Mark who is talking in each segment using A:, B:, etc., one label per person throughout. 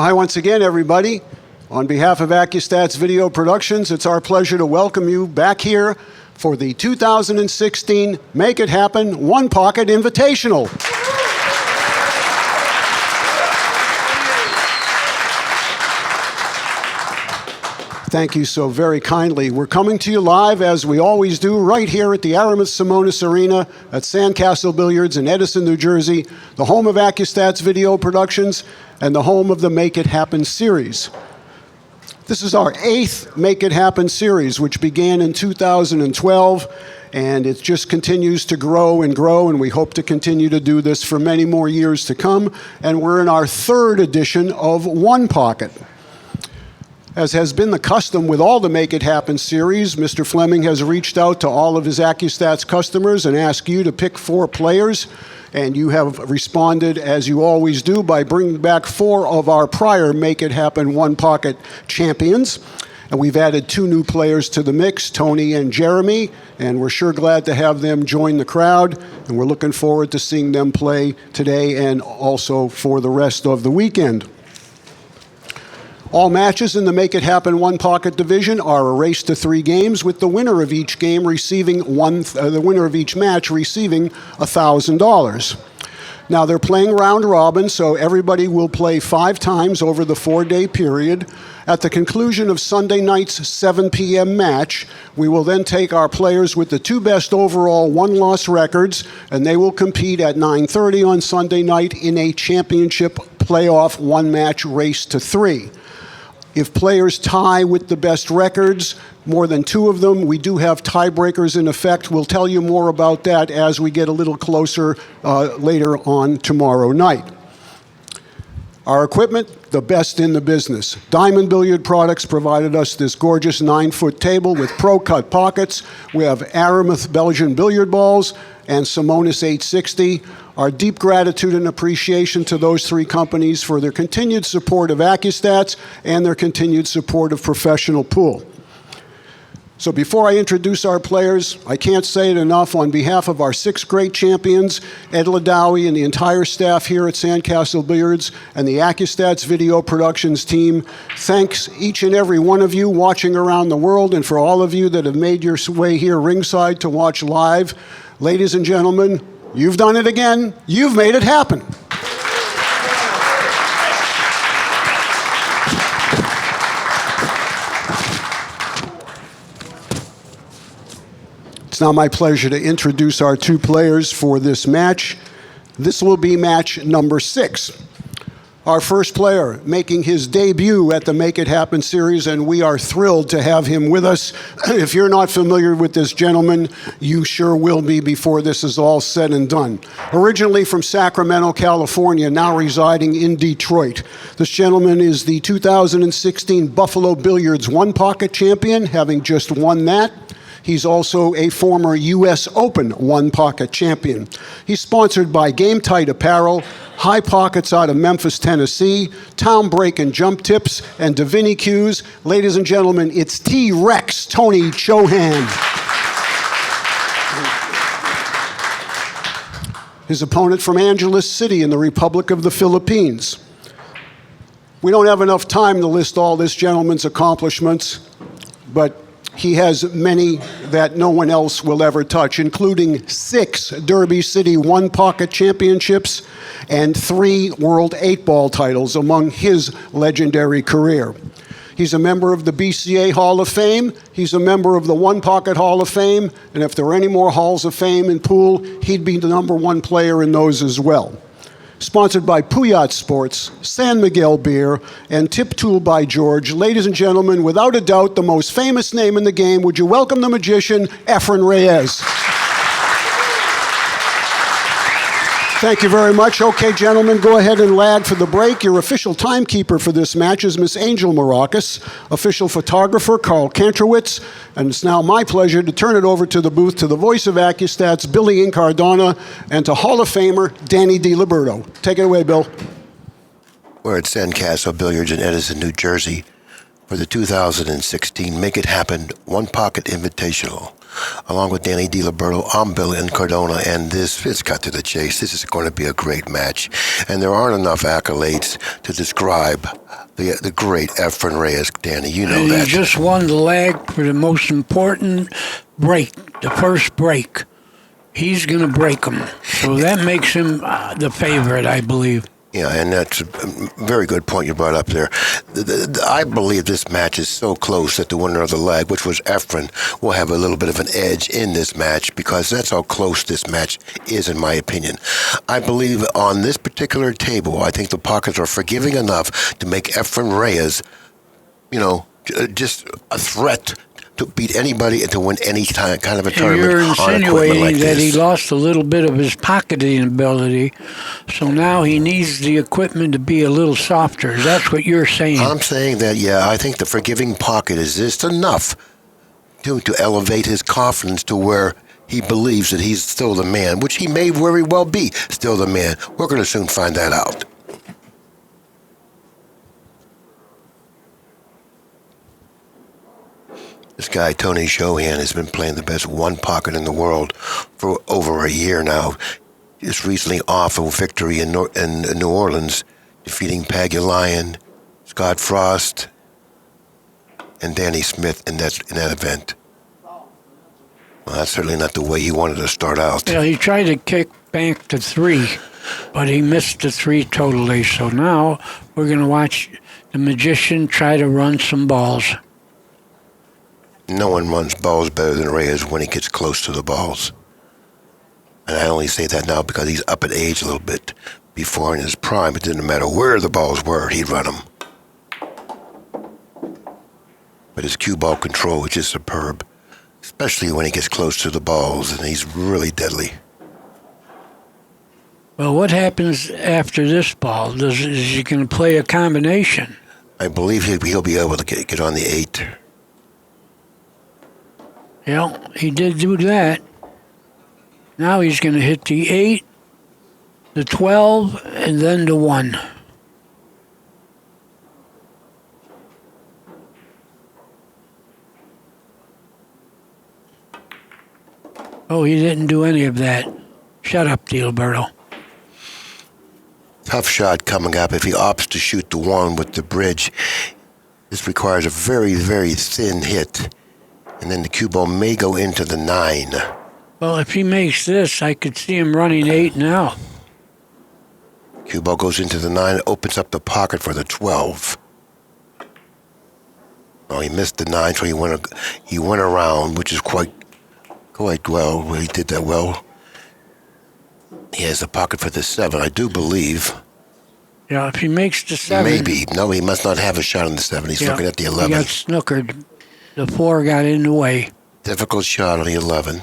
A: Well, hi once again, everybody. On behalf of Accu-Stats Video Productions, it's our pleasure to welcome you back here for the 2016 Make-It-Happen One-Pocket Invitational. Thank you so very kindly. We're coming to you live, as we always do, right here at the Aramis-Simonis Arena at Sandcastle Billiards in Edison, New Jersey, the home of Accu-Stats Video Productions and the home of the Make-It-Happen series. This is our 8th Make-It-Happen series, which began in 2012, and it just continues to grow, and we hope to continue to do this for many more years to come. And we're in our 3rd edition of One-Pocket. As has been the custom with all the Make It Happen series, Mr. Fleming has reached out to all of his Accu-Stats customers and asked you to pick 4 players, and you have responded, as you always do, by bringing back 4 of our prior Make It Happen One-Pocket champions. And we've added 2 new players to the mix, Tony and Jeremy, and we're sure glad to have them join the crowd, and we're looking forward to seeing them play today and also for the rest of the weekend. All matches in the Make It Happen One-Pocket division are a race to 3 games, with the winner of each game receiving the winner of each match receiving $1,000. Now they're playing round robin, so everybody will play 5 times over the 4-day period. At the conclusion of Sunday night's 7 p.m. match, we will then take our players with the 2 best overall 1-loss records, and they will compete at 9:30 on Sunday night in a championship playoff 1-match race to 3. If players tie with the best records, more than 2 of them, we do have tiebreakers in effect. We'll tell you more about that as we get a little closer later on tomorrow night. Our equipment, the best in the business. Diamond Billiard Products provided us this gorgeous 9-foot table with pro-cut pockets. We have Aramis Belgian billiard balls and Simonis 860. Our deep gratitude and appreciation to those 3 companies for their continued support of Accu-Stats and their continued support of professional pool. So before I introduce our players, I can't say it enough. On behalf of our 6 great champions, Ed Ladawi and the entire staff here at Sandcastle Billiards and the Accu-Stats Video Productions team, thanks each and every one of you watching around the world, and for all of you that have made your way here ringside to watch live. Ladies and gentlemen, you've done it again. You've made it happen. It's now my pleasure to introduce our 2 players for this match. This will be match number 6. Our first player making his debut at the Make It Happen series, and we are thrilled to have him with us. If you're not familiar with this gentleman, you sure will be before this is all said and done. Originally from Sacramento, California, now residing in Detroit. This gentleman is the 2016 Buffalo Billiards One-Pocket champion, having just won that. He's also a former U.S. Open One-Pocket champion. He's sponsored by Game Tight Apparel, High Pockets out of Memphis, Tennessee, Town Break and Jump Tips, and Davini Cues. Ladies and gentlemen, it's T-Rex Tony Chohan. His opponent from Angeles City in the Republic of the Philippines. We don't have enough time to list all this gentleman's accomplishments, but he has many that no one else will ever touch, including 6 Derby City One-Pocket championships and 3 World 8-Ball titles among his legendary career. He's a member of the BCA Hall of Fame. He's a member of the One-Pocket Hall of Fame. And if there are any more Halls of Fame in pool, he'd be the #1 player in those as well. Sponsored by Puyat Sports, San Miguel Beer, and Tip Tool by George. Ladies and gentlemen, without a doubt, the most famous name in the game. Would you welcome the magician, Efren Reyes? Thank you very much. Okay, gentlemen, go ahead and lag for the break. Your official timekeeper for this match is Miss Angel Maracas, official photographer Carl Kantrowitz, and it's now my pleasure to turn it over to the booth to the voice of Accu-Stats, Billy Incardona, and to Hall of Famer Danny DiLiberto. Take it away, Bill.
B: We're at Sandcastle Billiards in Edison, New Jersey, for the 2016 Make-It-Happen One-Pocket Invitational. Along with Danny DiLiberto, I'm Bill Incardona, and it's cut to the chase. This is going to be a great match. And there aren't enough accolades to describe the great Efren Reyes. Danny, you know that.
C: He just won the leg for the most important break, the first break. He's going to break him. So that makes him the favorite, I believe.
B: Yeah, and that's a very good point you brought up there. I believe this match is so close that the winner of the leg, which was Efren, will have a little bit of an edge in this match because that's how close this match is, in my opinion. I believe on this particular table, I think the pockets are forgiving enough to make Efren Reyes, just a threat to beat anybody and to win any kind of a tournament.
C: You're insinuating
B: like
C: that
B: this.
C: he lost a little bit of his pocketing ability, so now he needs the equipment to be a little softer. That's what you're saying.
B: I'm saying that, yeah, I think the forgiving pocket is just enough to elevate his confidence to where he believes that he's still the man, which he may very well be still the man. We're going to soon find that out. This guy, Tony Chohan, has been playing the best one pocket in the world for over a year now. Just recently off a victory in New Orleans, defeating Pagulayan, Scott Frost, and Danny Smith in that event. Well, that's certainly not the way he wanted to start out.
C: Yeah, he tried to kick back to 3, but he missed the 3 totally. So now we're going to watch the magician try to run some balls.
B: No one runs balls better than Reyes when he gets close to the balls. And I only say that now because he's up in age a little bit. Before in his prime, it didn't matter where the balls were, he'd run them. But his cue ball control is just superb, especially when he gets close to the balls, and he's really deadly.
C: Well, what happens after this ball? Is he going to play a combination?
B: I believe he'll be able to get on the 8.
C: Yeah, he did do that. Now he's going to hit the 8, the 12, and then the 1. Oh, he didn't do any of that. Shut up, DiLiberto.
B: Tough shot coming up. If he opts to shoot the 1 with the bridge, this requires a very, very thin hit. And then the cue ball may go into the 9.
C: Well, if he makes this, I could see him running 8 now.
B: Cue ball goes into the 9, opens up the pocket for the 12. Oh, he missed the 9, so he went around, which is quite well. He did that well. He has the pocket for the 7, I do believe.
C: Yeah, if he makes the 7...
B: Maybe. No, he must not have a shot on the 7. He's looking at the 11.
C: He got snookered. The 4 got in the way.
B: Difficult shot on the 11.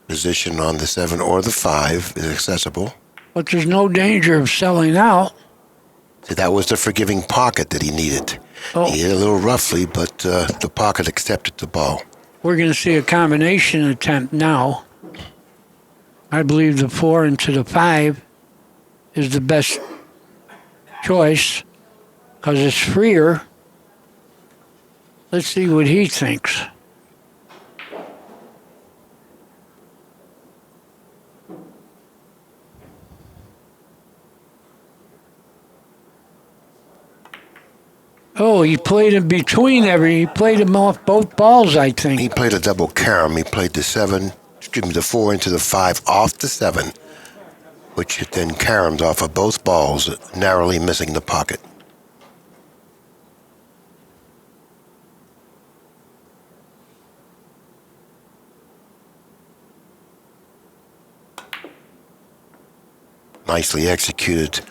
B: Position on the 7 or the 5 is accessible.
C: But there's no danger of selling out.
B: See, that was the forgiving pocket that he needed.
C: Oh.
B: He hit a little roughly, but the pocket accepted the ball.
C: We're going to see a combination attempt now. I believe the 4 into the 5 is the best choice because it's freer. Let's see what he thinks. Oh, he played in between he played him off both balls, I think.
B: He played a double carom. He played the 4 into the 5 off the 7, which then caromed off of both balls, narrowly missing the pocket. Nicely executed.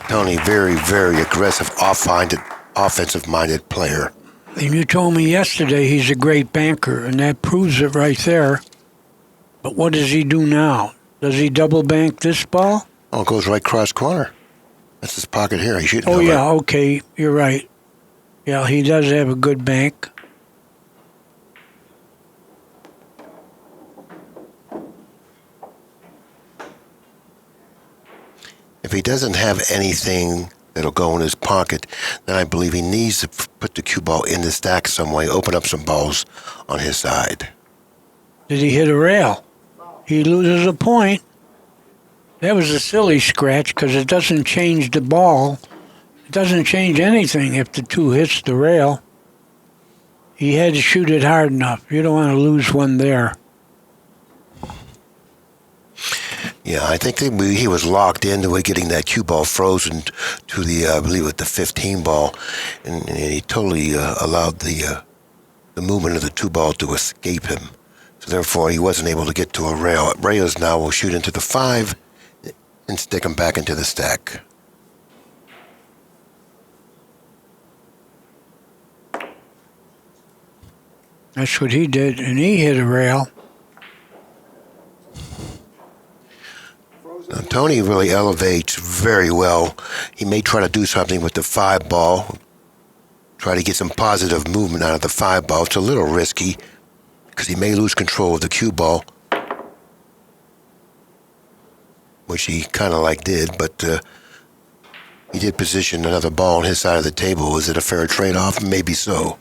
B: Tony, very, very aggressive, offensive-minded player.
C: And you told me yesterday he's a great banker, and that proves it right there. But what does he do now? Does he double bank this ball?
B: Oh, it goes right cross corner. That's his pocket here. He shouldn't.
C: Oh, yeah, okay, you're right. Yeah, he does have a good bank.
B: If he doesn't have anything that'll go in his pocket, then I believe he needs to put the cue ball in the stack some way, open up some balls on his side.
C: Did he hit a rail? He loses a point. That was a silly scratch because it doesn't change the ball. It doesn't change anything if the 2 hits the rail. He had to shoot it hard enough. You don't want to lose one there.
B: Yeah, I think he was locked into it, getting that cue ball frozen to the, I believe, with the 15 ball, and he totally allowed the movement of the 2 ball to escape him. So therefore, he wasn't able to get to a rail. Reyes now will shoot into the 5 and stick him back into the stack.
C: That's what he did, and he hit a rail.
B: Now, Tony really elevates very well. He may try to do something with the 5 ball, try to get some positive movement out of the 5 ball. It's a little risky because he may lose control of the cue ball, which he kind of did, but he did position another ball on his side of the table. Is it a fair trade-off? Maybe so.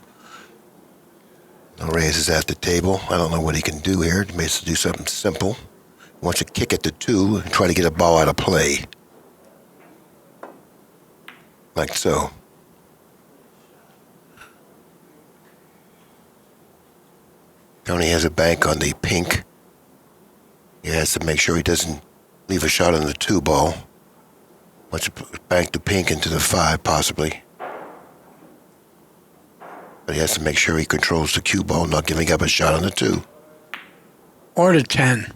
B: Now Reyes is at the table. I don't know what he can do here. He may have to do something simple. He wants to kick at the 2 and try to get a ball out of play. Like so. Tony has a bank on the pink. He has to make sure he doesn't leave a shot on the 2 ball. Wants to bank the pink into the 5, possibly. But he has to make sure he controls the cue ball, not giving up a shot on the 2.
C: Or the 10.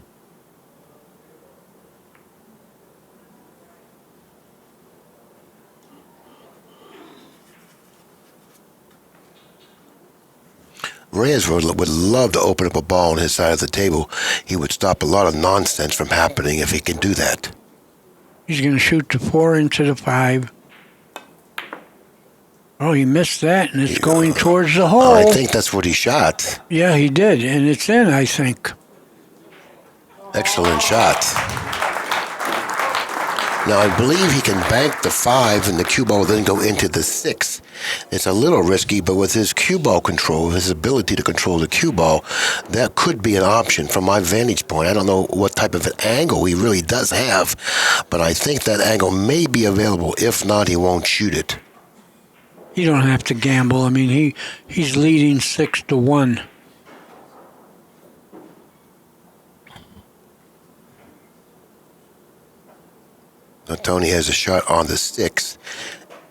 B: Reyes would love to open up a ball on his side of the table. He would stop a lot of nonsense from happening if he can do that.
C: He's going to shoot the 4 into the 5. Oh, he missed that, and it's going towards the hole.
B: I think that's what he shot.
C: Yeah, he did, and it's in, I think.
B: Excellent shot. Now, I believe he can bank the 5 and the cue ball then go into the 6. It's a little risky, but with his cue ball control, his ability to control the cue ball, that could be an option from my vantage point. I don't know what type of an angle he really does have, but I think that angle may be available. If not, he won't shoot it.
C: You don't have to gamble. I mean, he's leading 6-1.
B: Now, Tony has a shot on the 6.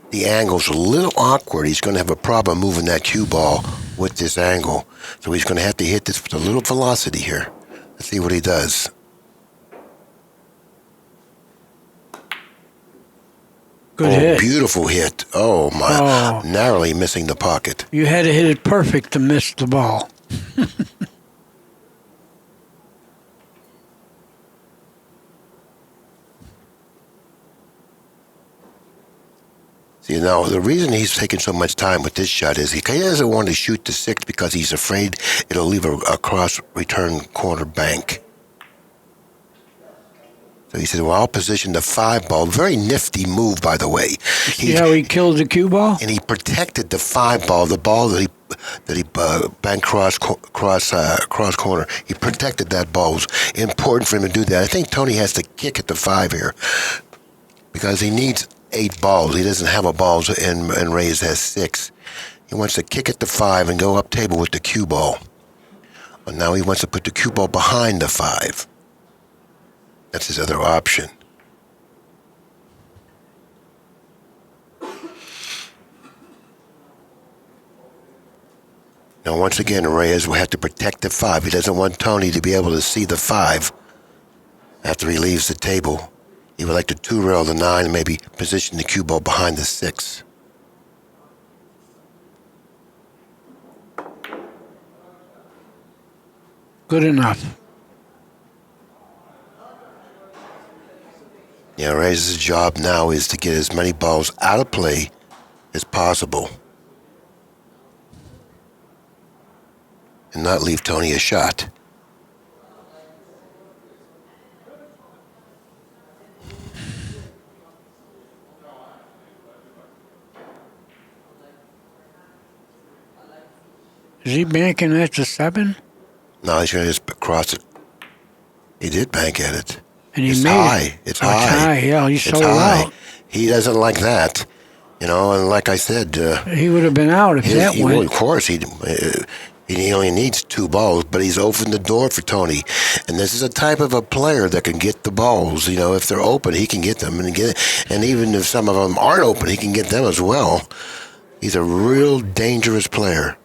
B: The angle's a little awkward. He's going to have a problem moving that cue ball with this angle. So he's going to have to hit this with a little velocity here. Let's see what he does.
C: Good hit.
B: Beautiful hit. Oh, my.
C: Oh.
B: Narrowly missing the pocket.
C: You had to hit it perfect to miss the ball.
B: See, now, the reason he's taking so much time with this shot is he doesn't want to shoot the 6 because he's afraid it'll leave a cross-return corner bank. So he said, well, I'll position the 5 ball. Very nifty move, by the way.
C: See how he killed the cue ball?
B: And he protected the 5 ball, the ball that he banked cross corner. He protected that ball. It was important for him to do that. I think Tony has to kick at the 5 here because he needs 8 balls. He doesn't have a ball, and Reyes has 6. He wants to kick at the 5 and go up table with the cue ball. But now he wants to put the cue ball behind the 5. That's his other option. Now, once again, Reyes will have to protect the 5. He doesn't want Tony to be able to see the 5 after he leaves the table. He would like to 2-rail the 9 and maybe position the cue ball behind the 6.
C: Good enough.
B: Yeah, Reyes' job now is to get as many balls out of play as possible and not leave Tony a shot.
C: Is he banking at the 7?
B: No, he's going to just cross it. He did bank at it.
C: And he
B: It's
C: made
B: high.
C: it.
B: It's
C: Oh,
B: high.
C: It's high. Yeah, he's
B: It's
C: sold
B: high.
C: out.
B: He doesn't like that. You know, and like I said,
C: He would have been out if that
B: well,
C: went.
B: of course, he only needs 2 balls, but he's opened the door for Tony. And this is a type of a player that can get the balls. You know, if they're open, he can get them. And even if some of them aren't open, he can get them as well. He's a real dangerous player.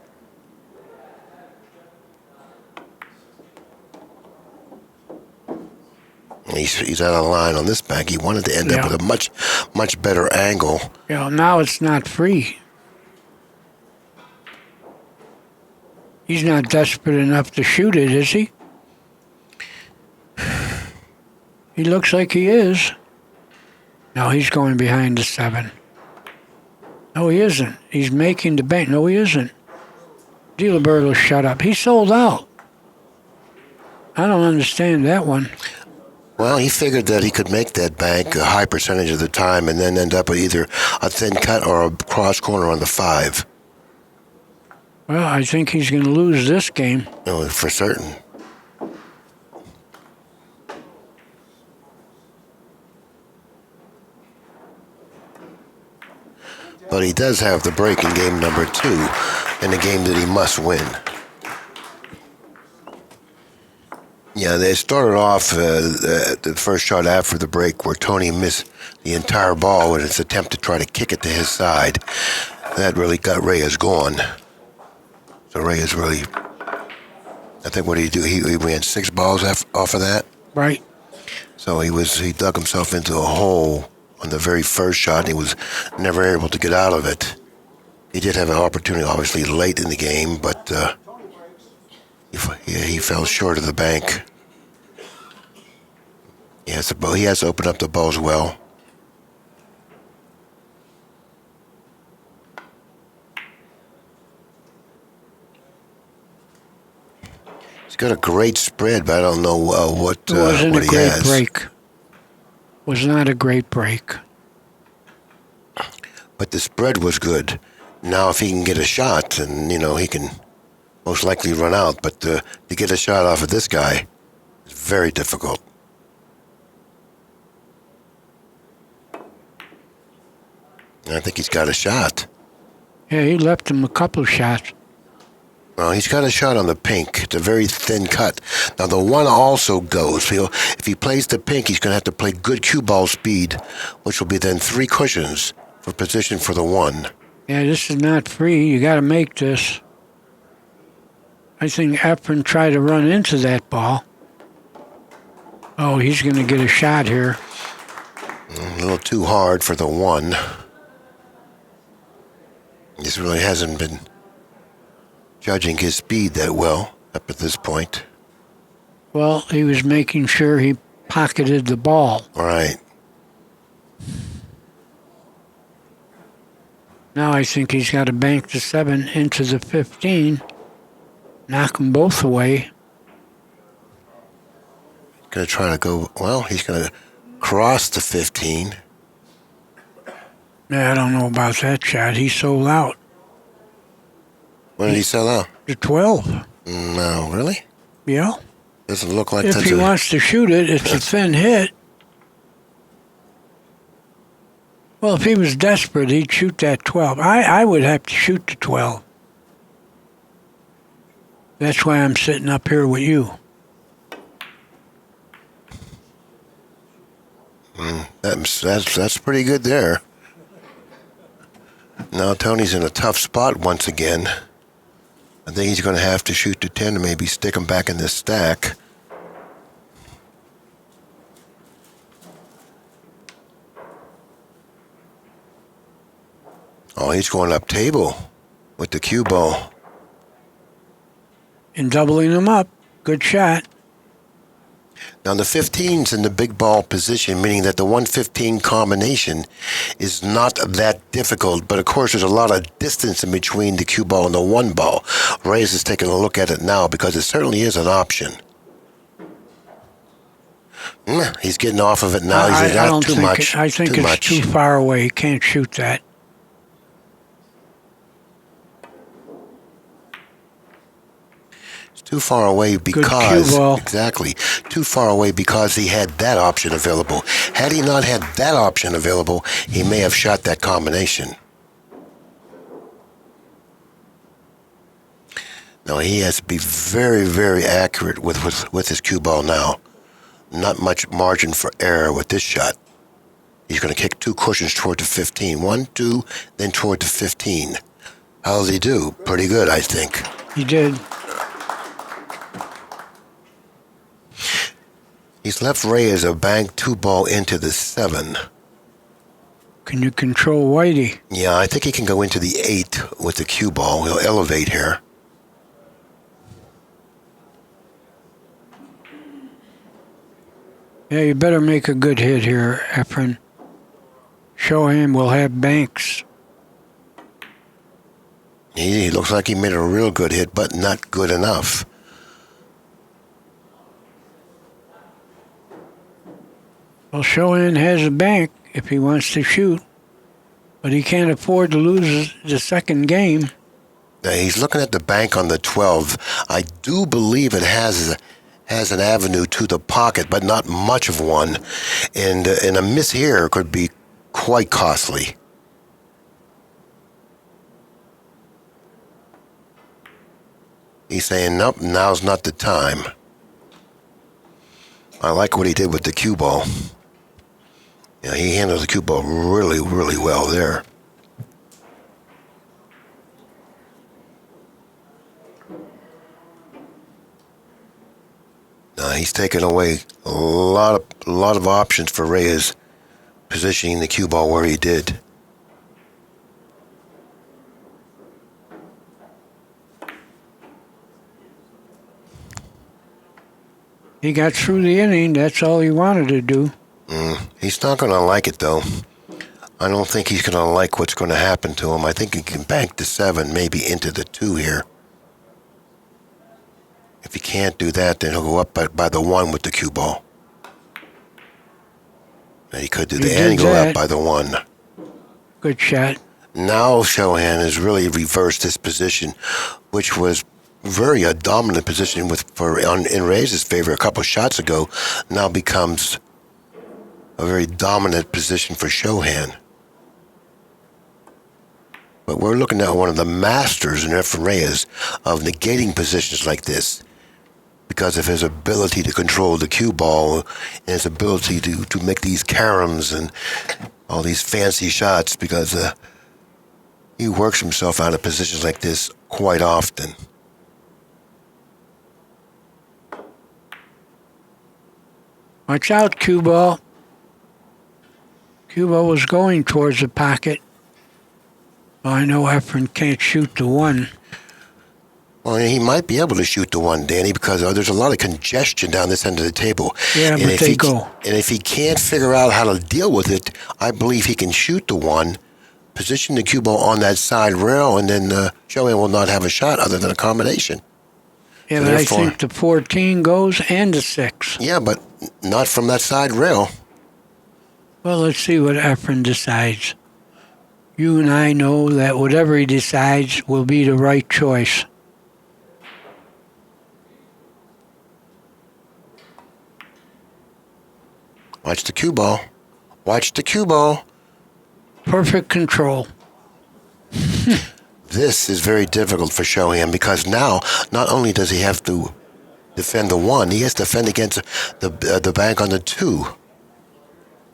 B: He's out of line on this bank. He wanted to end up with a much better angle.
C: Yeah, now it's not free. He's not desperate enough to shoot it, is he? He looks like he is. No, he's going behind the 7. No, he isn't. He's making the bank. No, he isn't. DiLiberto, shut up. He sold out. I don't understand that one.
B: Well, he figured that he could make that bank a high percentage of the time and then end up with either a thin cut or a cross corner on the 5.
C: Well, I think he's going to lose this game.
B: Oh, for certain. But he does have the break in game number 2 in a game that he must win. Yeah, they started off the first shot after the break where Tony missed the entire ball in his attempt to try to kick it to his side. That really got Reyes going. So Reyes really, I think what did he do? He ran 6 balls off of that.
C: Right.
B: So he dug himself into a hole on the very first shot, and he was never able to get out of it. He did have an opportunity, obviously, late in the game, but he fell short of the bank. He has to open up the balls well. He's got a great spread, but I don't know what
C: It wasn't
B: what
C: a
B: he
C: great
B: has.
C: break. Was not a great break.
B: But the spread was good. Now, if he can get a shot, and he can most likely run out. But to get a shot off of this guy is very difficult. And I think he's got a shot.
C: Yeah, he left him a couple shots.
B: Well, he's got a shot on the pink. It's a very thin cut. Now, the 1 also goes. If he plays the pink, he's going to have to play good cue ball speed, which will be then 3 cushions for position for the 1.
C: Yeah, this is not free. You got to make this. I think Efren tried to run into that ball. Oh, he's going to get a shot here.
B: A little too hard for the 1. This really hasn't been judging his speed that well up at this point.
C: Well, he was making sure he pocketed the ball.
B: All right.
C: Now I think he's got to bank the 7 into the 15. Knock them both away.
B: Going to try to go, well, he's going to cross the 15.
C: Yeah, I don't know about that shot. He sold out.
B: When did he sell out?
C: The 12.
B: No, really?
C: Yeah.
B: Doesn't look like
C: If
B: that's
C: he wants to shoot it, it's a thin hit. Well, if he was desperate, he'd shoot that 12. I would have to shoot the 12. That's why I'm sitting up here with you.
B: That's pretty good there. Now Tony's in a tough spot once again. I think he's going to have to shoot to 10 and maybe stick him back in this stack. Oh, he's going up table with the cue ball.
C: And doubling them up. Good shot.
B: Now, the 15's in the big ball position, meaning that the 115 combination is not that difficult. But, of course, there's a lot of distance in between the cue ball and the 1 ball. Reyes is taking a look at it now because it certainly is an option. He's getting off of it now. He's
C: I
B: not
C: don't
B: too
C: think
B: much.
C: I think it's too far away. He can't shoot that.
B: Too far away
C: cue
B: because
C: ball.
B: exactly too far away because he had that option available. Had he not had that option available, he may have shot that combination. No, he has to be very, very accurate with his cue ball now. Not much margin for error with this shot. He's going to kick 2 cushions toward the 15. 1, 2, then toward the 15. How does he do? Pretty good, I think.
C: He did.
B: He's left Reyes a bank 2 ball into the 7.
C: Can you control Whitey?
B: Yeah, I think he can go into the 8 with the cue ball. He'll elevate here.
C: Yeah, you better make a good hit here, Efren. Chohan will have banks.
B: He looks like he made a real good hit, but not good enough.
C: Well, Chohan has a bank if he wants to shoot, but he can't afford to lose the second game.
B: Now, he's looking at the bank on the 12. I do believe it has an avenue to the pocket, but not much of one. And a miss here could be quite costly. He's saying, nope, now's not the time. I like what he did with the cue ball. Yeah, he handled the cue ball really, really well there. He's taken away a lot of options for Reyes, positioning the cue ball where he did.
C: He got through the inning. That's all he wanted to do.
B: He's not going to like it, though. I don't think he's going to like what's going to happen to him. I think he can bank the 7, maybe into the 2 here. If he can't do that, then he'll go up by the 1 with the cue ball. And he could do that, and go up by the 1.
C: Good shot.
B: Now Chohan has really reversed this position, which was very a dominant position in Reyes' favor a couple shots ago. Now becomes a very dominant position for Chohan. But we're looking at one of the masters in Efren Reyes of negating positions like this, because of his ability to control the cue ball and his ability to make these caroms and all these fancy shots, because he works himself out of positions like this quite often.
C: Watch out, cue ball. Cue ball was going towards the pocket. Well, I know Efren can't shoot the 1.
B: Well, he might be able to shoot the 1, Danny, because there's a lot of congestion down this end of the table.
C: Yeah, but they go.
B: And if he can't figure out how to deal with it, I believe he can shoot the 1, position the cue ball on that side rail, and then Chohan will not have a shot other than a combination.
C: Yeah,
B: So
C: but I
B: therefore,
C: think the 14 goes and the 6.
B: yeah, but not from that side rail.
C: Well, let's see what Efren decides. You and I know that whatever he decides will be the right choice.
B: Watch the cue ball. Watch the cue ball.
C: Perfect control.
B: This is very difficult for Chohan, because now not only does he have to defend the 1, he has to defend against the bank on the 2.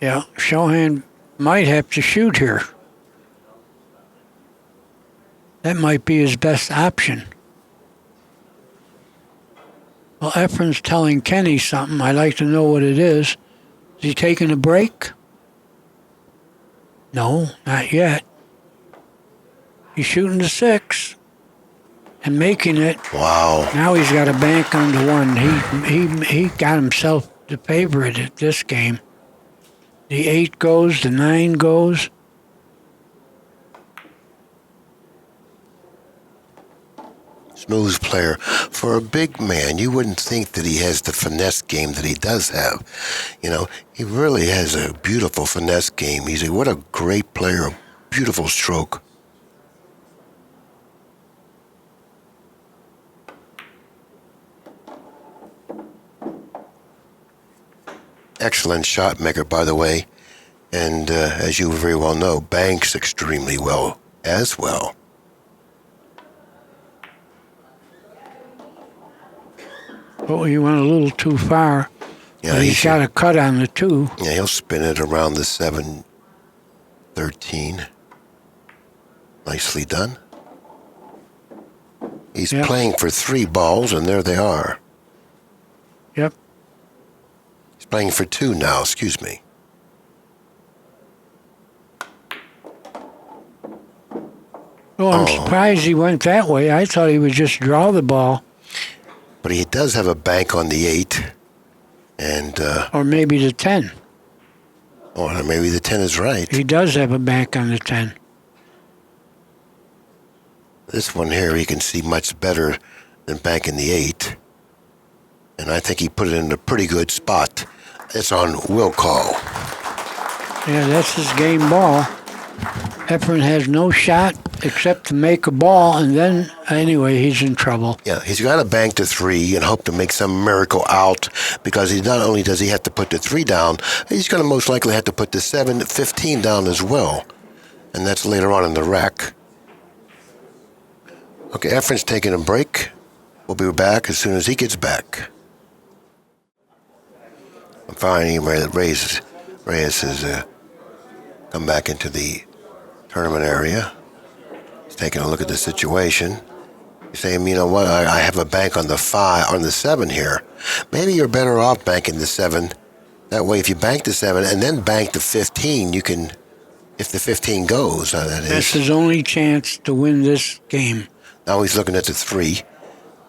C: Yeah, Chohan might have to shoot here. That might be his best option. Well, Efren's telling Kenny something. I'd like to know what it is. Is he taking a break? No, not yet. He's shooting the 6 and making it.
B: Wow.
C: Now he's got a bank on the 1. He got himself the favorite at this game. The 8 goes, the 9 goes.
B: Smooth player. For a big man, you wouldn't think that he has the finesse game that he does have. You know, he really has a beautiful finesse game. What a great player, a beautiful stroke. excellent shot maker, by the way. And as you very well know, banks extremely well as well.
C: Oh, he went a little too far.
B: Yeah,
C: But he's got a cut on the 2.
B: Yeah, he'll spin it around the 7-13. Nicely done. He's playing for 3 balls, and there they are.
C: Yep.
B: He's playing for 2 now, excuse me.
C: Oh, I'm surprised he went that way. I thought he would just draw the ball.
B: But he does have a bank on the 8. And
C: or maybe the 10.
B: Or maybe the 10 is right.
C: He does have a bank on the 10.
B: This one here, you can see much better than banking the 8. And I think he put it in a pretty good spot. It's on will call.
C: Yeah, that's his game ball. Efren has no shot except to make a ball, and then, anyway, he's in trouble.
B: Yeah, he's got to bank to 3 and hope to make some miracle out, because he not only does he have to put the 3 down, he's going to most likely have to put the 7-15 down as well. And that's later on in the rack. Okay, Efren's taking a break. We'll be back as soon as he gets back. I'm finding that Reyes has come back into the tournament area. He's taking a look at the situation. He's saying, you know what, I have a bank on the 7 here. Maybe you're better off banking the 7. That way, if you bank the 7 and then bank the 15, you can, if the 15 goes, that is.
C: That's his only chance to win this game.
B: Now he's looking at the 3,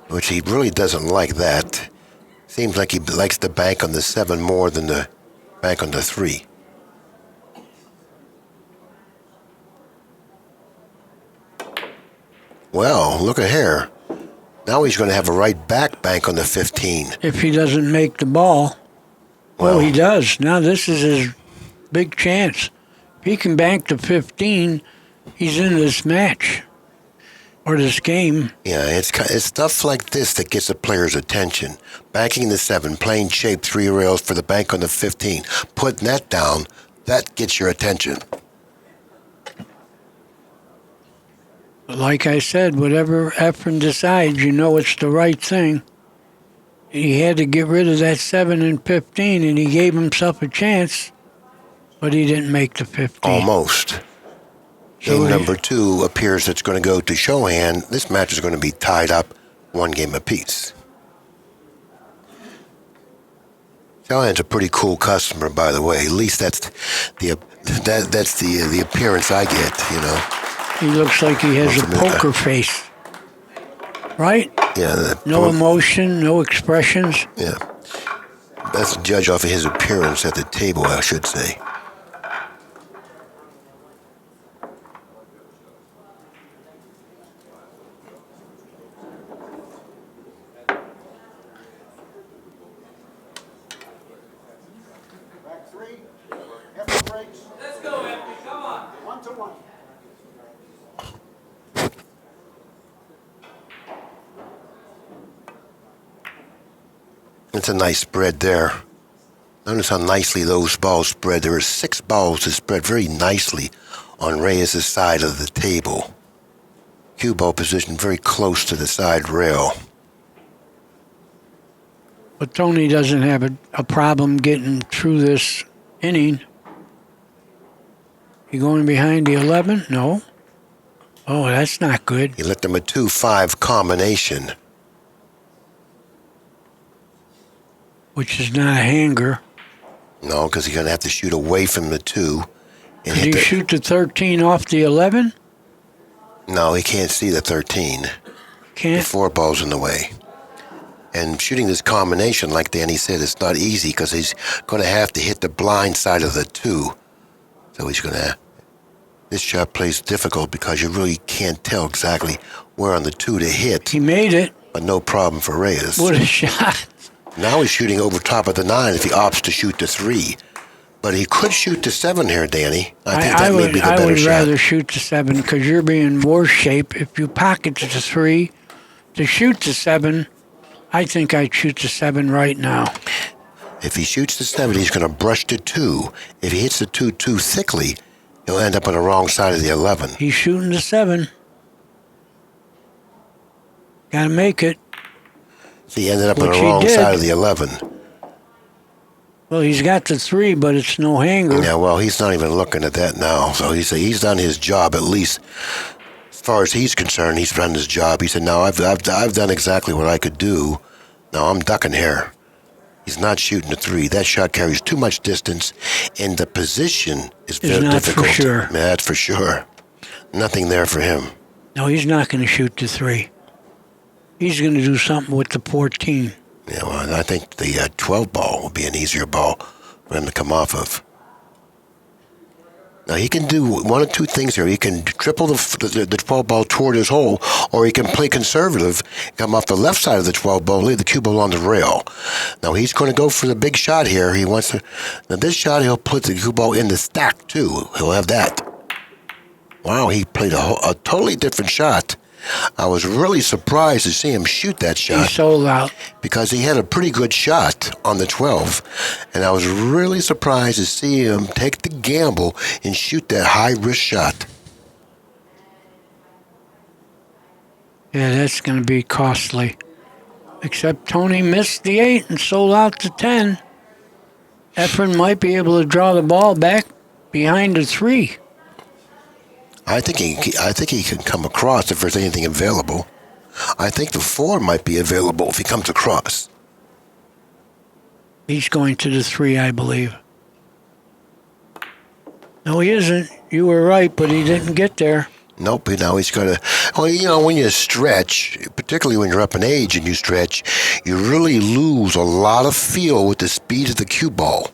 B: which he really doesn't like that. Seems like he likes the bank on the 7 more than the bank on the 3. Well, look at here. Now he's going to have a right back bank on the 15.
C: If he doesn't make the ball. Well, he does. Now this is his big chance. If he can bank the 15, he's in this match. Or this game.
B: Yeah, it's stuff like this that gets the player's attention. Banking the 7, playing shape 3 rails for the bank on the 15. Putting that down, that gets your attention.
C: Like I said, whatever Efren decides, you know it's the right thing. He had to get rid of that 7 and 15, and he gave himself a chance, but he didn't make the 15.
B: Almost. Game number 2 appears it's going to go to Chohan. This match is going to be tied up 1 game apiece. Chohan's a pretty cool customer, by the way. At least that's the appearance I get, you know.
C: He looks like he has a poker face. Right?
B: Yeah.
C: No emotion, no expressions.
B: Yeah. That's to judge off of his appearance at the table, I should say.
A: Back 3. Efren breaks.
D: Let's go, Effie. Come on.
A: 1-1.
B: It's a nice spread there. Notice how nicely those balls spread. There are 6 balls that spread very nicely on Reyes' side of the table. Cue ball positioned very close to the side rail.
C: But Tony doesn't have a problem getting through this inning. You going behind the 11? No. Oh, that's not good.
B: He let them a 2-5 combination.
C: Which is not a hanger.
B: No, because he's going to have to shoot away from the 2.
C: Did he shoot the 13 off the 11?
B: No, he can't see the 13.
C: Can't?
B: The 4 balls in the way. And shooting this combination, like Danny said, it's not easy because he's going to have to hit the blind side of the 2. So he's going to... This shot plays difficult because you really can't tell exactly where on the 2 to hit.
C: He made it.
B: But no problem for Reyes.
C: What a shot.
B: Now he's shooting over top of the 9 if he opts to shoot the 3. But he could shoot the 7 here, Danny. I think that may be the better shot.
C: I would rather shoot the 7 because you're being worse shape. If you pocket the 3, to shoot the 7, I think I'd shoot the 7 right now.
B: If he shoots the 7, he's going to brush to 2. If he hits the 2 too thickly, he'll end up on the wrong side of the 11.
C: He's shooting the 7. Got to make it.
B: So he ended up on
C: Which
B: the
C: he
B: wrong
C: did.
B: side of the 11.
C: Well, he's got the 3, but it's no hanger.
B: Yeah, well, he's not even looking at that now. So he's done his job, at least as far as he's concerned. He's done his job. He said, "No, I've done exactly what I could do. Now I'm ducking here." He's not shooting the 3. That shot carries too much distance, and the position is very
C: not
B: difficult.
C: for sure.
B: Yeah, that's for sure. Nothing there for him.
C: No, he's not going to shoot the 3. He's going to do something with the 14.
B: Yeah, well, I think the 12 ball will be an easier ball for him to come off of. Now, he can do one of two things here. He can triple the 12 ball toward his hole, or he can play conservative, come off the left side of the 12 ball, leave the cue ball on the rail. Now, he's going to go for the big shot here. He wants to. Now, this shot, he'll put the cue ball in the stack, too. He'll have that. Wow, he played a totally different shot. I was really surprised to see him shoot that shot.
C: He sold out.
B: Because he had a pretty good shot on the 12. And I was really surprised to see him take the gamble and shoot that high-risk shot.
C: Yeah, that's going to be costly. Except Tony missed the 8 and sold out the 10. Efren might be able to draw the ball back behind the 3.
B: I think he can come across if there's anything available. I think the 4 might be available if he comes across.
C: He's going to the 3, I believe. No, he isn't. You were right, but he didn't get there.
B: Nope, now he's got to... Well, you know, when you stretch, particularly when you're up in age and you stretch, you really lose a lot of feel with the speed of the cue ball.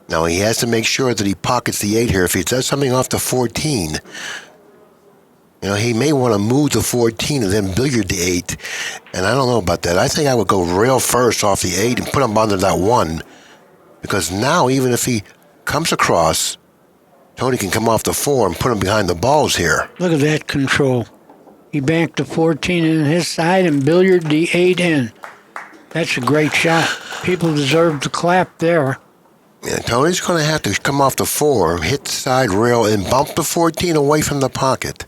B: Now, he has to make sure that he pockets the 8 here. If he does something off the 14, you know, he may want to move the 14 and then billiard the 8. And I don't know about that. I think I would go rail first off the 8 and put him under that 1. Because now, even if he comes across, Tony can come off the 4 and put him behind the balls here.
C: Look at that control. He banked the 14 in his side and billiarded the 8 in. That's a great shot. People deserve to clap there.
B: Yeah, Tony's going to have to come off the 4, hit the side rail, and bump the 14 away from the pocket.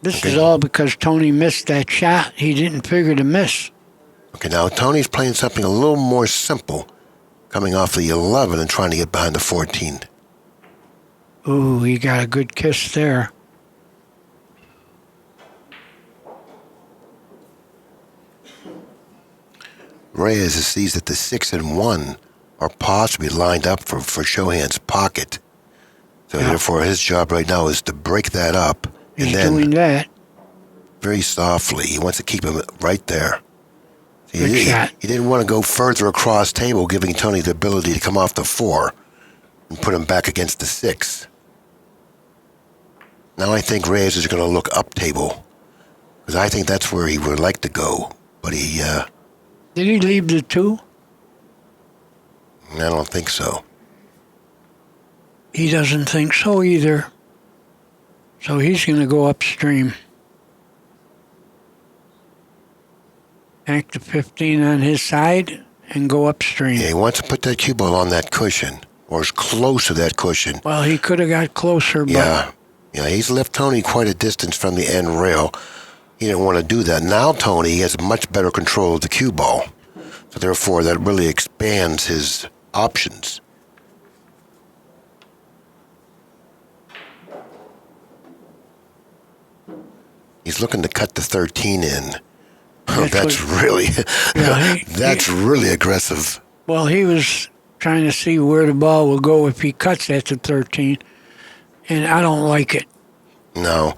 C: This is all because Tony missed that shot. He didn't figure to miss.
B: Okay, now Tony's playing something a little more simple, coming off the 11 and trying to get behind the 14.
C: Ooh, he got a good kiss there.
B: Reyes sees that the 6 and 1 are possibly lined up for Chohan's pocket. So therefore, his job right now is to break that up.
C: He's
B: and then,
C: doing that.
B: very softly, he wants to keep him right there.
C: Good shot.
B: He didn't want to go further across table, giving Tony the ability to come off the 4 and put him back against the 6. Now I think Reyes is going to look up table, because I think that's where he would like to go. But he...
C: Did he leave the 2?
B: I don't think so.
C: He doesn't think so either. So he's going to go upstream. Bank the 15 on his side and go upstream.
B: Yeah, he wants to put that cue ball on that cushion, or as close to that cushion.
C: Well, he could have got closer, but...
B: Yeah, he's left Tony quite a distance from the end rail. He didn't want to do that. Now Tony has much better control of the cue ball. So therefore, that really expands his options. He's looking to cut the 13 in. That's really really aggressive.
C: Well, he was trying to see where the ball will go if he cuts at the 13, and I don't like it.
B: No,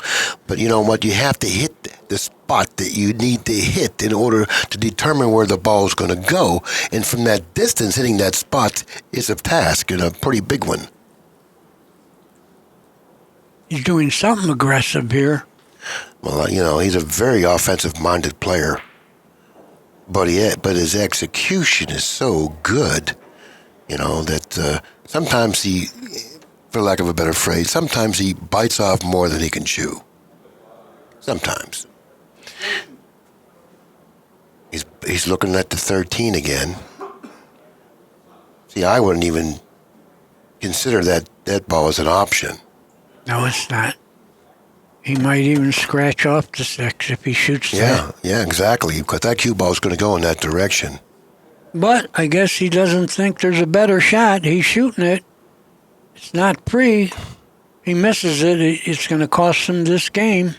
B: but you know what? You have to hit the spot that you need to hit in order to determine where the ball is going to go. And from that distance, hitting that spot is a task, and a pretty big one.
C: He's doing something aggressive here.
B: Well, you know, he's a very offensive-minded player. But his execution is so good, you know, that sometimes he... For lack of a better phrase, sometimes he bites off more than he can chew. Sometimes. He's looking at the 13 again. See, I wouldn't even consider that ball as an option.
C: No, it's not. He might even scratch off the 6 if he shoots that.
B: Yeah, exactly. Because that cue ball is going to go in that direction.
C: But I guess he doesn't think there's a better shot. He's shooting it. It's not free. He misses it. It's going to cost him this game.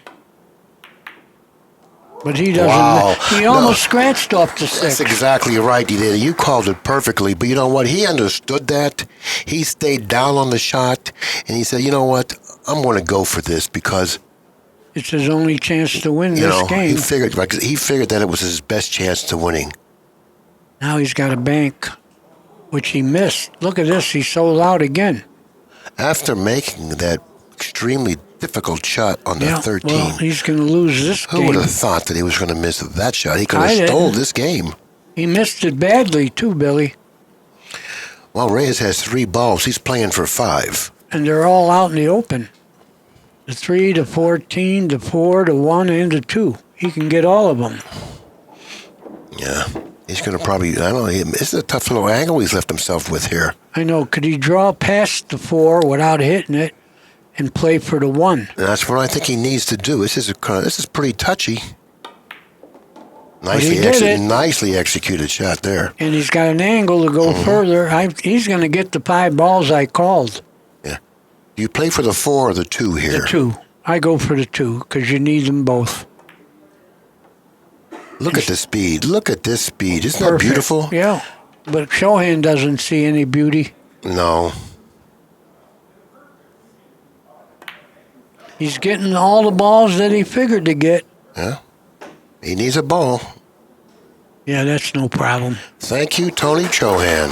C: But he doesn't.
B: Wow.
C: He almost scratched off the 6.
B: That's exactly right. He did. You called it perfectly. But you know what? He understood that. He stayed down on the shot. And he said, you know what? I'm going to go for this because
C: it's his only chance to win this game.
B: He figured that it was his best chance to winning.
C: Now he's got a bank, which he missed. Look at this. He sold out again.
B: After making that extremely difficult shot on the 13.
C: Well, he's going to lose this game.
B: Who would have thought that he was going to miss that shot? He could have stole this game.
C: He missed it badly, too, Billy.
B: Well, Reyes has 3 balls. He's playing for 5.
C: And they're all out in the open. The 3, the 14, the 4, the 1, and the 2. He can get all of them.
B: Yeah. He's going to probably, I don't know, this is a tough little angle he's left himself with here.
C: I know. Could he draw past the 4 without hitting it and play for the 1?
B: And that's what I think he needs to do. This is pretty touchy. Nicely executed shot there.
C: And he's got an angle to go further. He's going to get the 5 balls I called.
B: Yeah. Do you play for the 4 or the 2 here?
C: The 2. I go for the 2 because you need them both.
B: Look at the speed. Look at this speed. Isn't that beautiful?
C: Yeah. But Chohan doesn't see any beauty.
B: No.
C: He's getting all the balls that he figured to get.
B: Yeah. He needs a ball.
C: Yeah, that's no problem.
B: Thank you, Tony Chohan.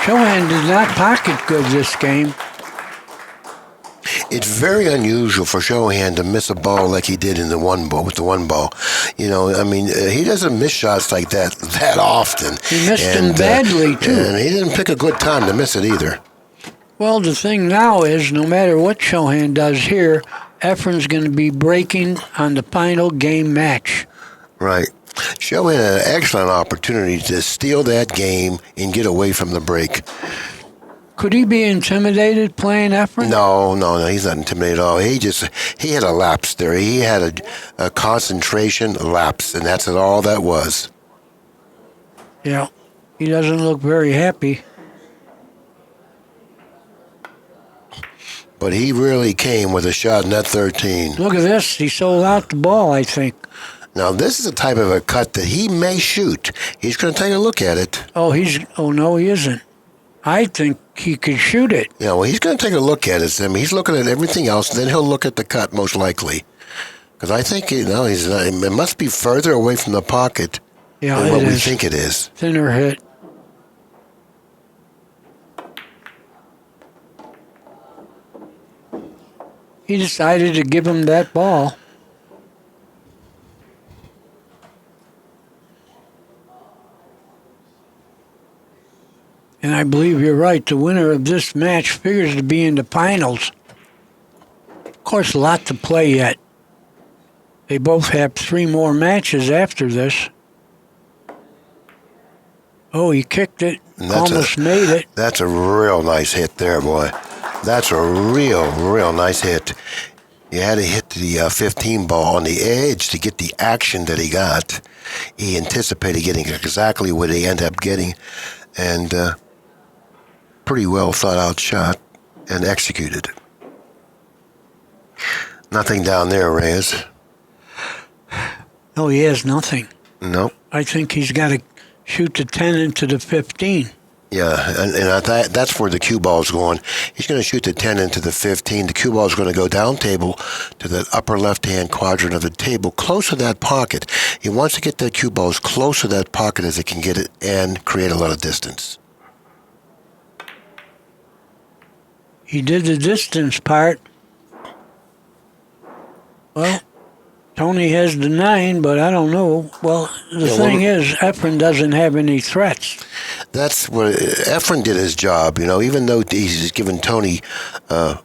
C: Chohan did not pocket good this game.
B: It's very unusual for Chohan to miss a ball like he did in the 1 ball with the 1 ball. You know, I mean, he doesn't miss shots like that often.
C: He missed them badly too,
B: and he didn't pick a good time to miss it either.
C: Well, the thing now is, no matter what Chohan does here, Efren's going to be breaking on the final game match.
B: Right. Chohan had an excellent opportunity to steal that game and get away from the break.
C: Could he be intimidated playing Efren?
B: No, he's not intimidated at all. He had a lapse there. He had a concentration lapse, and that's all that was.
C: Yeah, he doesn't look very happy.
B: But he really came with a shot in that 13.
C: Look at this. He sold out the ball, I think.
B: Now, this is a type of a cut that he may shoot. He's going to take a look at it.
C: Oh, no, he isn't. I think he could shoot it.
B: Yeah, well, he's going to take a look at it. I mean, he's looking at everything else, and then he'll look at the cut, most likely. Because I think, it must be further away from the pocket than what we think it is.
C: Thinner hit. He decided to give him that ball. And I believe you're right. The winner of this match figures to be in the finals. Of course, a lot to play yet. They both have 3 more matches after this. Oh, he kicked it. Almost made it.
B: That's a real nice hit there, boy. That's a real nice hit. You had to hit the 15 ball on the edge to get the action that he got. He anticipated getting exactly what he ended up getting. And pretty well thought out shot and executed. Nothing down there, Reyes.
C: No, he has nothing.
B: Nope.
C: I think he's got to shoot the 10 into the 15.
B: Yeah, and that's where the cue ball's going. He's going to shoot the 10 into the 15. The cue ball's going to go down table to the upper left-hand quadrant of the table, close to that pocket. He wants to get that cue ball as close to that pocket as he can get it and create a lot of distance.
C: He did the distance part. Well, Tony has the 9, but I don't know. Well, the thing is, Efren doesn't have any threats.
B: That's what Efren did his job. You know, even though he's given Tony a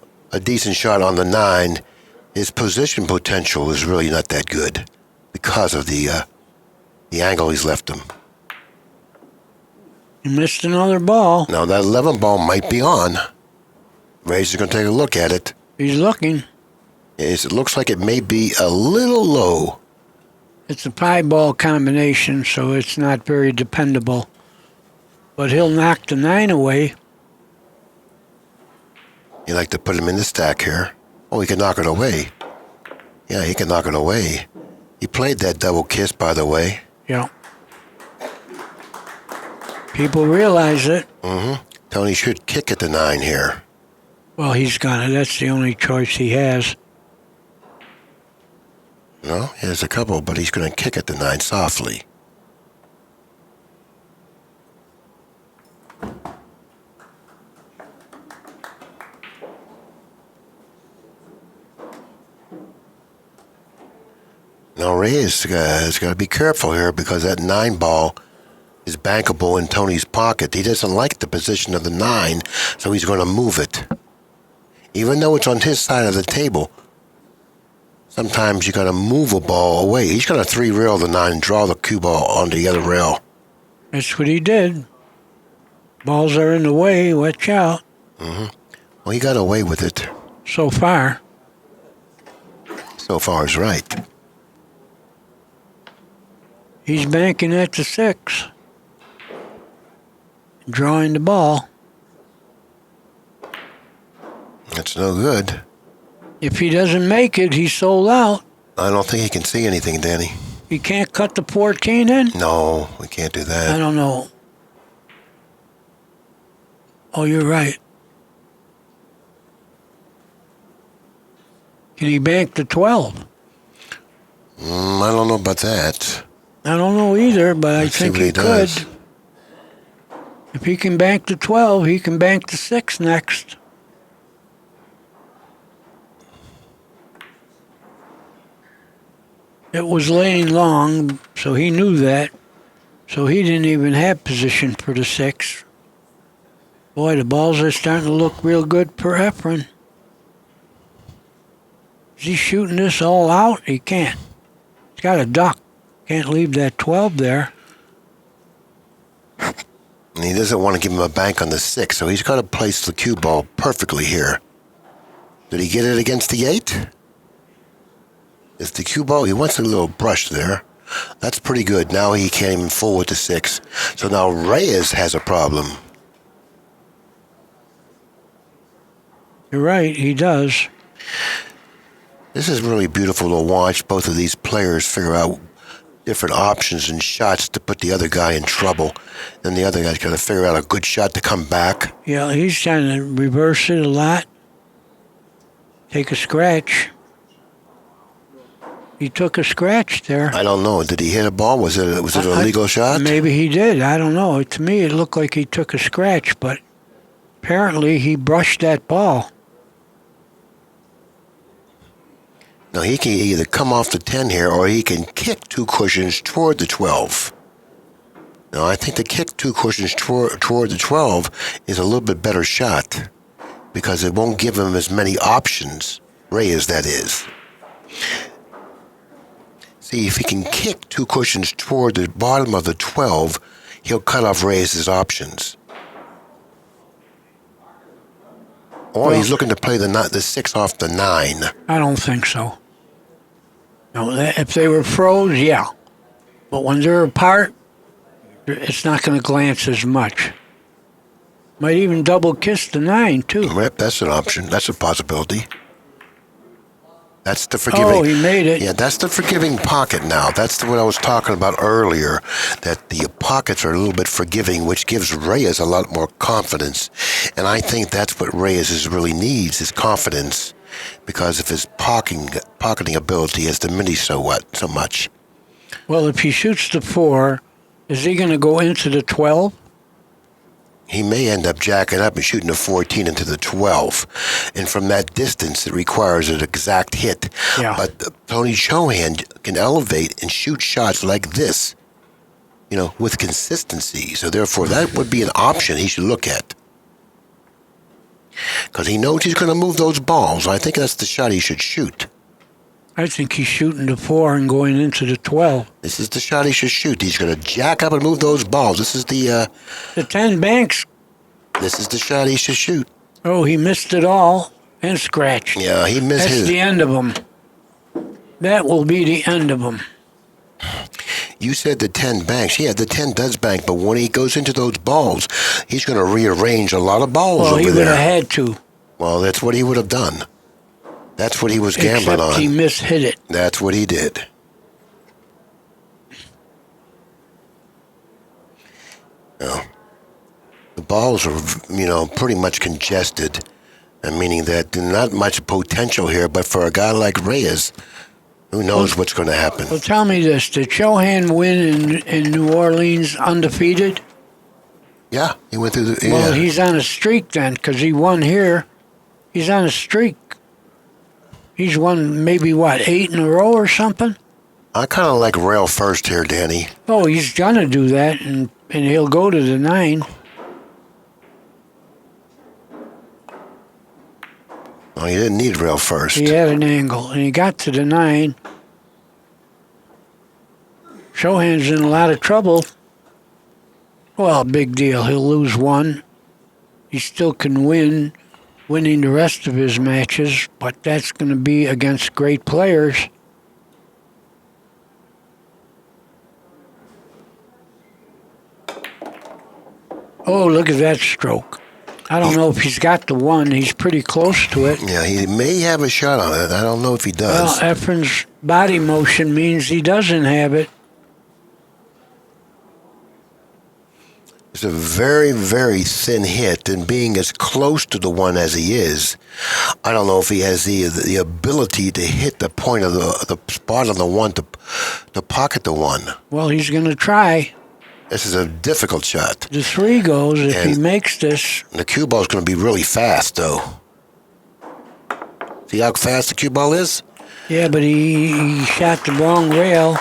B: decent shot on the 9, his position potential is really not that good because of the the angle he's left him.
C: He missed another ball.
B: Now that 11 ball might be on. Reyes is going to take a look at it.
C: He's looking.
B: It looks like it may be a little low.
C: It's a 5-ball combination, so it's not very dependable. But he'll knock the 9 away.
B: You like to put him in the stack here. Oh, he can knock it away. Yeah, he can knock it away. He played that double kiss, by the way.
C: Yeah. People realize it.
B: Mm-hmm. Tony should kick at the 9 here.
C: Well, he's gonna. That's the only choice he has.
B: No, he has a couple, but he's going to kick at the 9 softly. Now Reyes has got to be careful here because that 9 ball is bankable in Tony's pocket. He doesn't like the position of the 9, so he's going to move it. Even though it's on his side of the table, sometimes you got to move a ball away. He's going to 3-rail the 9 and draw the cue ball onto the other rail.
C: That's what he did. Balls are in the way. Watch out.
B: Mm-hmm. Well, he got away with it.
C: So far.
B: So far is right.
C: He's banking at the 6. Drawing the ball.
B: That's no good.
C: If he doesn't make it, he's sold out.
B: I don't think he can see anything, Danny.
C: He can't cut the 14 in?
B: No, we can't do
C: I
B: that.
C: don't know. Oh, you're right. Can he bank the 12?
B: I don't know about that.
C: I don't know either, but
B: Let's
C: I
B: see
C: think
B: what
C: he
B: he does.
C: could. If he can bank the 12, he can bank the 6 next. It was laying long, so he knew that. So he didn't even have position for the 6. Boy, the balls are starting to look real good for Efren. Is he shooting this all out? He can't. He's got a duck. Can't leave that 12 there.
B: And he doesn't want to give him a bank on the 6, so he's got to place the cue ball perfectly here. Did he get it against the 8? It's the cue ball. He wants a little brush there. That's pretty good. Now he can't even fool with the 6. So now Reyes has a problem.
C: You're right, he does.
B: This is really beautiful to watch both of these players figure out different options and shots to put the other guy in trouble. Then the other guy's got to figure out a good shot to come back.
C: Yeah, he's trying to reverse it a lot. Take a scratch. He took a scratch there.
B: I don't know. Did he hit a ball? Was it a legal shot?
C: Maybe he did. I don't know. To me, it looked like he took a scratch, but apparently he brushed that ball.
B: Now, he can either come off the 10 here, or he can kick 2 cushions toward the 12. Now, I think the kick 2 cushions toward the 12 is a little bit better shot because it won't give him as many options, Reyes, that is. See, if he can kick 2 cushions toward the bottom of the 12, he'll cut off Reyes' options. Or he's looking to play the 6 off the 9.
C: I don't think so. No, if they were froze, yeah. But when they're apart, it's not going to glance as much. Might even double kiss the 9, too.
B: Yep, that's an option. That's a possibility. That's the forgiving.
C: Oh, he made it.
B: Yeah, that's the forgiving pocket now. That's what I was talking about earlier, that the pockets are a little bit forgiving, which gives Reyes a lot more confidence. And I think that's what Reyes really needs, is confidence, because if his pocketing ability has diminished so much.
C: Well, if he shoots the 4, is he going to go into the 12?
B: He may end up jacking up and shooting a 14 into the 12. And from that distance, it requires an exact hit.
C: Yeah.
B: But Tony Chohan can elevate and shoot shots like this, with consistency. So therefore, that would be an option he should look at. Because he knows he's going to move those balls. I think that's the shot he should shoot.
C: I think he's shooting the 4 and going into the 12.
B: This is the shot he should shoot. He's going to jack up and move those balls. This is the
C: 10 banks.
B: This is the shot he should shoot.
C: Oh, he missed it all and scratched.
B: Yeah, he missed
C: That's
B: his.
C: the end of him. That will be the end of him.
B: You said the 10 banks. Yeah, the 10 does bank, but when he goes into those balls, he's going to rearrange a lot of balls
C: Well,
B: over
C: he would
B: there.
C: have had to.
B: Well, that's what he would have done. That's what he was gambling
C: Except
B: on.
C: he mishit it.
B: That's what he did. Well, the balls are, pretty much congested, meaning that there's not much potential here, but for a guy like Reyes, who knows what's going to happen?
C: Well, tell me this. Did Chohan win in New Orleans undefeated?
B: Yeah, he went through the...
C: Well,
B: yeah.
C: he's on a streak then, because he won here. He's on a streak. He's won maybe, 8 in a row or something?
B: I kind of like rail first here, Danny.
C: Oh, he's going to do that, and he'll go to the 9.
B: Well, he didn't need rail first.
C: He had an angle, and he got to the 9. Chohan's in a lot of trouble. Well, big deal. He'll lose 1. He still can winning the rest of his matches, but that's going to be against great players. Oh, look at that stroke. I don't know if he's got the 1. He's pretty close to it.
B: Yeah, he may have a shot on it. I don't know if he does.
C: Well, Efren's body motion means he doesn't have it.
B: It's a very, very thin hit, and being as close to the 1 as he is, I don't know if he has the ability to hit the point of the spot on the 1 to pocket the 1.
C: Well, he's going to try.
B: This is a difficult shot.
C: The 3 goes if he
B: And-
C: makes this.
B: The cue ball is going to be really fast, though. See how fast the cue ball is?
C: Yeah, but he shot the wrong rail.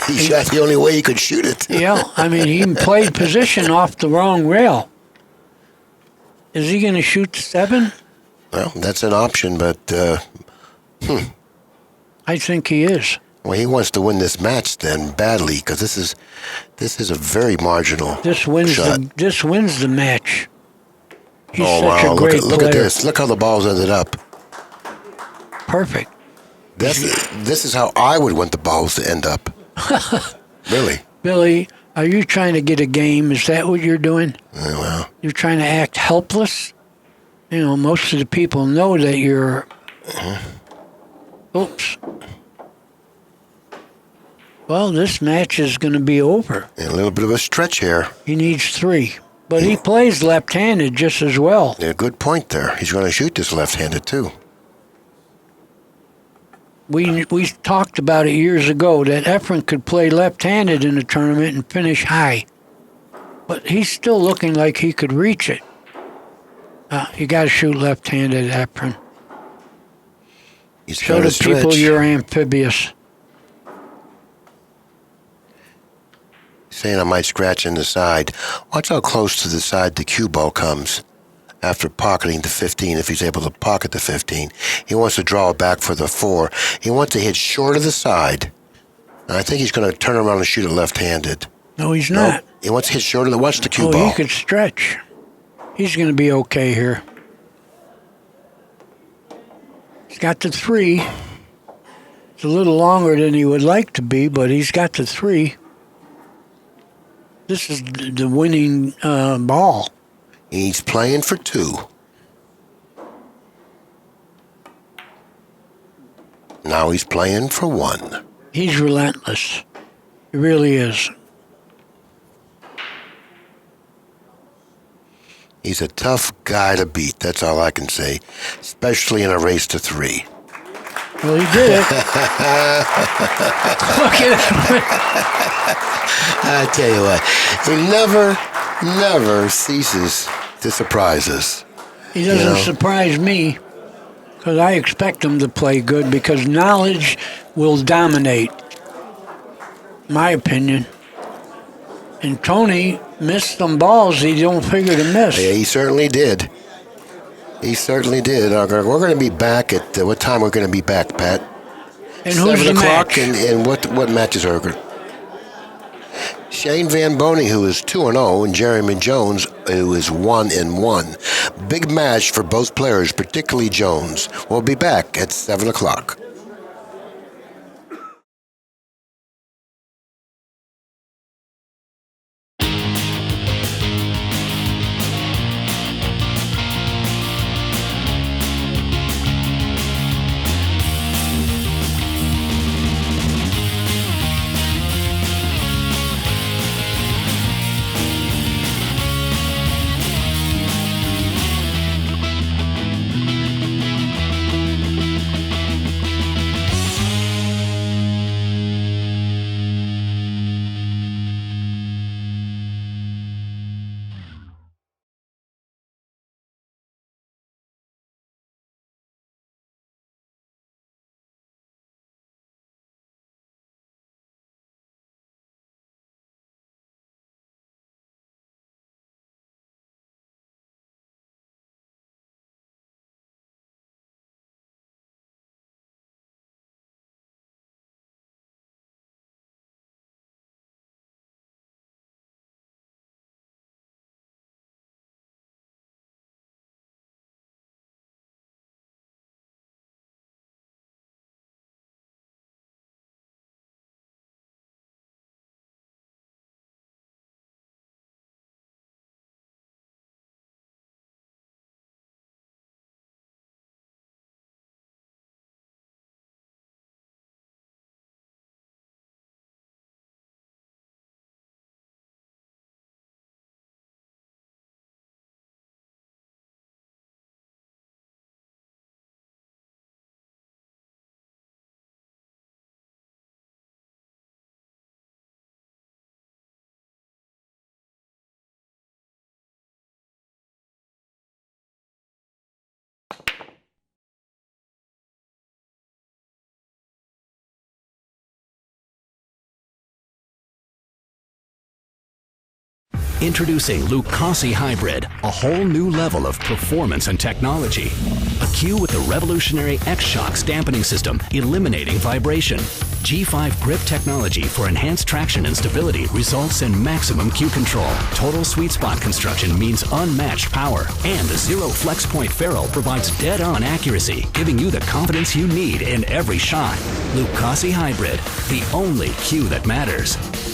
B: He shot the only way he could shoot it.
C: Yeah, I mean, he played position off the wrong rail. Is he going to shoot the 7?
B: Well, that's an option, but
C: I think he is.
B: well, he wants to win this match then badly because this is a very marginal
C: This wins
B: shot.
C: this wins the match. He's
B: Oh
C: such
B: wow!
C: a great
B: Look
C: player.
B: at this! Look how the balls ended up.
C: Perfect.
B: This is how I would want the balls to end up. Really?
C: Billy, are you trying to get a game? Is that what you're doing?
B: Well,
C: You're trying to act helpless? Most of the people know that you're... Oops. Well, this match is going to be over.
B: a little bit of a stretch here.
C: He needs 3. But he plays left-handed just as well.
B: Yeah, good point there. He's going to shoot this left-handed too.
C: We talked about it years ago that Efren could play left-handed in the tournament and finish high. But he's still looking like he could reach it. You got to shoot left-handed, Efren.
B: He's
C: Show
B: got
C: the
B: to stretch.
C: people you're amphibious.
B: Saying I might scratch in the side. Watch how close to the side the cue ball comes after pocketing the 15. If he's able to pocket the 15, he wants to draw it back for the 4. He wants to hit short of the side. And I think he's going to turn around and shoot it left-handed.
C: No, he's
B: No,
C: not.
B: he wants to hit short of the. Watch the cue
C: Oh,
B: ball.
C: he could stretch. He's going to be okay here. He's got the 3. It's a little longer than he would like to be, but he's got the 3. This is the winning ball.
B: He's playing for 2. Now he's playing for 1.
C: He's relentless. He really is.
B: He's a tough guy to beat. That's all I can say, especially in a race to 3.
C: Well, he did it. Look at him.
B: I tell you what, he never ceases to surprise us.
C: He doesn't
B: You know?
C: surprise me because I expect him to play good because knowledge will dominate, my opinion. And Tony missed some balls he don't figure to miss.
B: Yeah, he certainly did. He certainly did. We're going to be back at what time? We're going to be back, Pat?
C: And who's
B: 7
C: the
B: o'clock,
C: match?
B: and what matches are occurring? Shane Van Boning, who is 2-0, and Jeremy Jones, who is 1-1. Big match for both players, particularly Jones. We'll be back at 7 o'clock.
D: Introducing Lucasi Hybrid, a whole new level of performance and technology. A cue with the revolutionary X-Shocks dampening system, eliminating vibration. G5 grip technology for enhanced traction and stability results in maximum cue control. Total sweet spot construction means unmatched power. And the Zero Flex Point ferrule provides dead-on accuracy, giving you the confidence you need in every shot. Lucasi Hybrid, the only cue that matters.